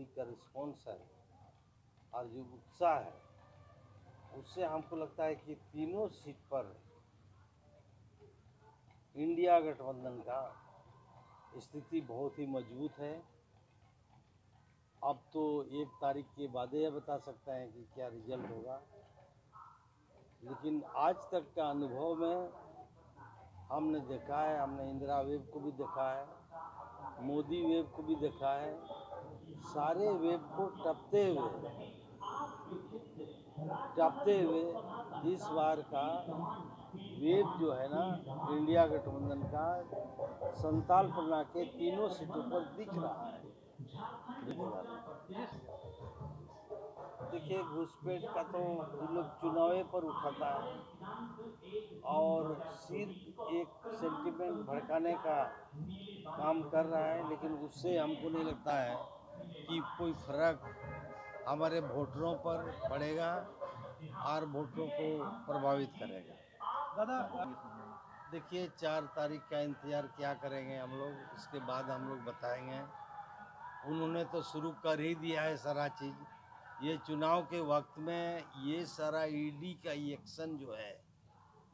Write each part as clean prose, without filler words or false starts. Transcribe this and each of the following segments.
Public का response है और जो उत्साह है, उससे हमको लगता है कि तीनों सीट पर इंडिया गठबंधन का स्थिति बहुत ही मजबूत है। अब तो 1 तारीख के बाद ही बता सकते हैं कि क्या रिजल्ट होगा, लेकिन आज तक का अनुभव में हमने देखा है, हमने इंदिरा वेव को भी देखा है, मोदी वेव को भी देखा है, सारे वेव को टपते हुए इस बार का वेव जो है ना, इंडिया गठबंधन का संताल परगना के तीनों सीटों पर दिख रहा है। देखिए, घुसपैठ का तो लोग चुनाव पर उठाता है और सिर्फ एक सेंटिमेंट भड़काने का काम कर रहा है, लेकिन उससे हमको नहीं लगता है कि कोई फर्क हमारे वोटरों पर पड़ेगा और वोटरों को प्रभावित करेगा। दादा, देखिए 4 तारीख का इंतज़ार क्या करेंगे हम लोग, इसके बाद हम लोग बताएंगे। उन्होंने तो शुरू कर ही दिया है सारा चीज़। ये चुनाव के वक्त में ये सारा ईडी का एक्शन जो है,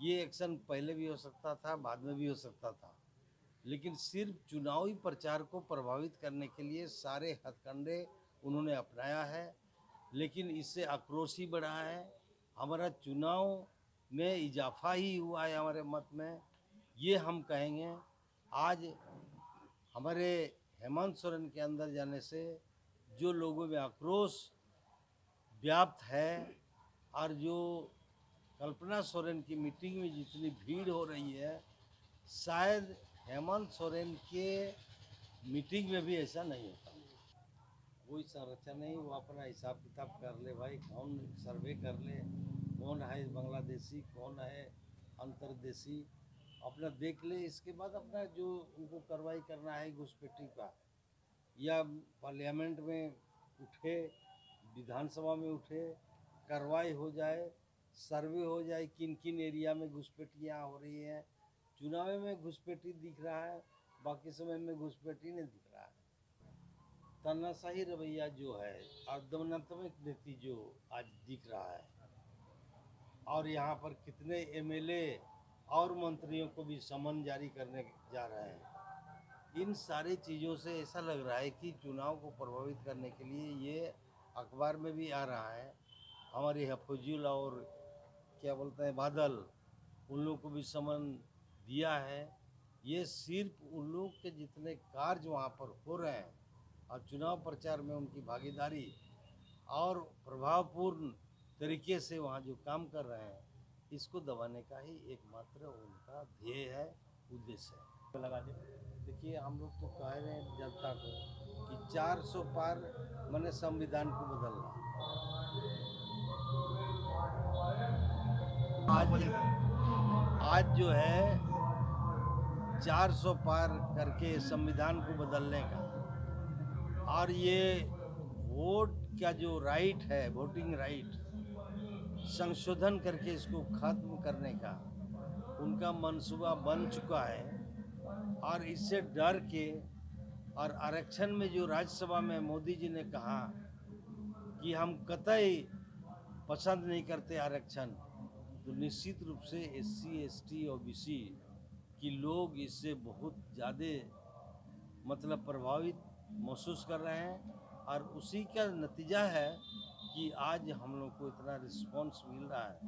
ये एक्शन पहले भी हो सकता था, बाद में भी हो सकता था, लेकिन सिर्फ चुनावी प्रचार को प्रभावित करने के लिए सारे हथकंडे उन्होंने अपनाया है। लेकिन इससे आक्रोश ही बढ़ा है, हमारा चुनाव में इजाफा ही हुआ है हमारे मत में, ये हम कहेंगे। आज हमारे हेमंत सोरेन के अंदर जाने से जो लोगों में आक्रोश व्याप्त है और जो कल्पना सोरेन की मीटिंग में जितनी भीड़ हो रही है, शायद हेमंत सोरेन के मीटिंग में भी ऐसा नहीं होता। कोई संरचना नहीं, वो अपना हिसाब किताब कर ले भाई, कौन सर्वे कर ले, कौन है बांग्लादेशी, कौन है अंतर्देशी, अपना देख ले। इसके बाद अपना जो उनको कार्रवाई करना है घुसपैठी का, या पार्लियामेंट में उठे, विधानसभा में उठे, कार्रवाई हो जाए, सर्वे हो जाए किन किन एरिया में घुसपैठियाँ हो रही हैं। चुनाव में घुसपैठी दिख रहा है, बाकी समय में घुसपैठी नहीं दिख रहा है। तानाशाही रवैया जो है और दमनात्मक नीति जो आज दिख रहा है, और यहाँ पर कितने एमएलए और मंत्रियों को भी समन जारी करने जा रहे हैं, इन सारी चीज़ों से ऐसा लग रहा है कि चुनाव को प्रभावित करने के लिए ये अखबार में भी आ रहा है। हमारे हफजुल और क्या बोलते हैं बादल, उन लोगों को भी समन दिया है। ये सिर्फ उन लोग के जितने कार्य वहाँ पर हो रहे हैं और चुनाव प्रचार में उनकी भागीदारी और प्रभावपूर्ण तरीके से वहाँ जो काम कर रहे हैं, इसको दबाने का ही एकमात्र उनका ध्येय है, उद्देश्य है। लगा दे। देखिए, हम लोग तो कह रहे हैं जनता को कि 400 पार मैंने संविधान को बदलना। आज जो है 400 पार करके संविधान को बदलने का, और ये वोट का जो राइट है, वोटिंग राइट, संशोधन करके इसको खत्म करने का उनका मंसूबा बन चुका है। और इससे डर के, और आरक्षण में जो राज्यसभा में मोदी जी ने कहा कि हम कतई पसंद नहीं करते आरक्षण, तो निश्चित रूप से एससी, एसटी, ओबीसी कि लोग इससे बहुत ज़्यादा मतलब प्रभावित महसूस कर रहे हैं। और उसी का नतीजा है कि आज हम लोग को इतना रिस्पांस मिल रहा है।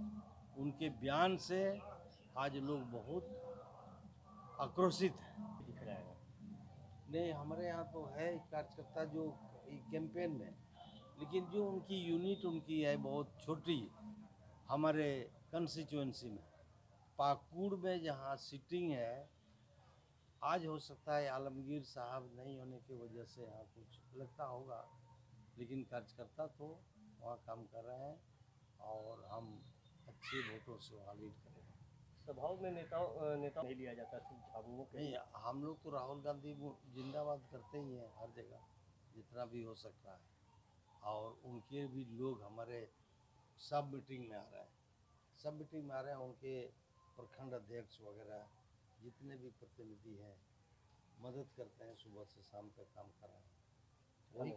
उनके बयान से आज लोग बहुत आक्रोशित हैं। दिख रहा है नहीं, हमारे यहाँ तो है कार्यकर्ता जो कैंपेन में, लेकिन जो उनकी यूनिट उनकी है बहुत छोटी। हमारे कंस्टिट्यूएंसी में पाकुड़ में जहाँ सिटिंग है, आज हो सकता है आलमगीर साहब नहीं होने की वजह से यहाँ कुछ लगता होगा, लेकिन कार्यकर्ता तो वहाँ काम कर रहे हैं और हम अच्छे वोटों से वहाँ लीड करेंगे। सभाओं में नेता नहीं लिया जाता, सिर्फ झाबुओं के नहीं, हम लोग तो राहुल गांधी जिंदाबाद करते ही हैं हर जगह जितना भी हो सकता है, और उनके भी लोग हमारे सब मीटिंग में आ रहे हैं, सब मीटिंग में आ रहे हैं। उनके प्रखंड अध्यक्ष वगैरह जितने भी प्रतिनिधि हैं मदद करते हैं, सुबह से शाम तक काम कर रहे हैं। वही